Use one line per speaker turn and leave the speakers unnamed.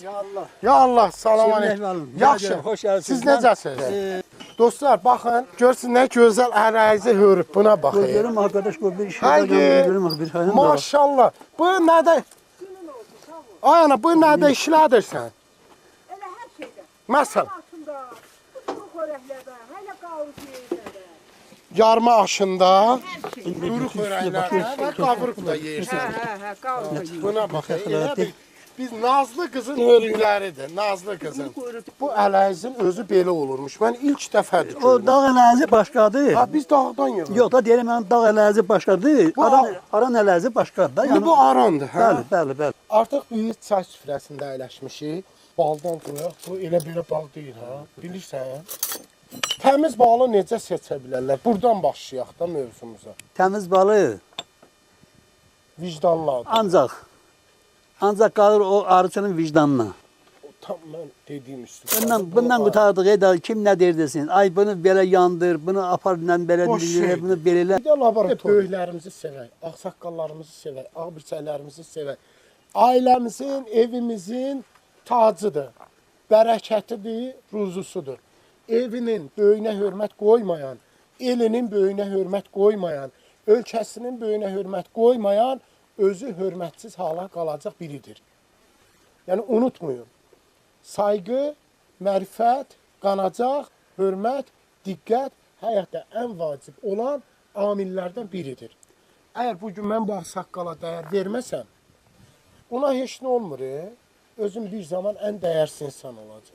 Ya Allah.
Ya Allah, salam
Sevgili
aleyküm.
efendim,
Yaxşı.
hoş geldiniz.
Siz necəsiniz? Dostlar, baxın, görsün nə gözəl ərazi hörüb. Buna baxın.
Görüyorum arkadaş bu bir şey
Haydi.
görüyorum bir hayvan da var.
Maşallah. Bu nədə? Ay ana, bu nədə işlədirsən?
Elə hər şeydə.
Məsəl,
Altında, bu xörəklərdə, hələ qavuruz yerlərdə.
yarma aşında,
Hər şey.
quru xörəklərdə və qavurub da yeyirsən.
Hə, qavuruz.
Buna baxın, elə bil biz nazlı qızın hörükləridir, nazlı qızın. Bu ələyizin özü belə olurmuş. Mən ilk dəfədir
O
görürüm.
dağ ələzi başqadır.
Ha, biz dağdan yığırıq.
Yok da deyirəm mən dağ ələzi başqadır.
Bu-
Aran ələzi başqadır da.
İndi bu arandır, hə?
Bəli, bəli, bəli.
Artıq biz çay süfrəsində əyləşmişik. Baldan qoyaq. Bu elə belə bal deyil, ha? Bilirsən? Təmiz balı necə seçə bilərlər? Buradan başlayaq da mövzumuza.
Təmiz balı
Vicdanlı adam.
ancaq qalır o arıçının vicdanına.
Tam mən dediyim üstü.
Bundan qutardıq eda kim nə deyir desin. Ay bunu belə yandır, bunu apar belə
Boş
deyir,
şeydir.
bunu belələ.
Bir də laborator. Böyüklərimizi sevək, ağsaqqallarımızı sevək, ağbirçəklərimizi sevək. Ailəmizin, evimizin tacıdır. Bərəkətidir, ruzusudur. Evinin böyüyünə hörmət qoymayan, elinin böyüyünə hörmət qoymayan, ölkəsinin böyüyünə hörmət qoymayan özü hörmətsiz hala qalacaq biridir. Yəni unutmayın. Sayğı, mərifət, qanacaq, hörmət, diqqət həyatda ən vacib olan amillərdən biridir. Əgər bugün mən bu ağsaqqala dəyər verməsəm, ona heç nə olmur. Özüm bir zaman ən dəyərsiz insan olacam.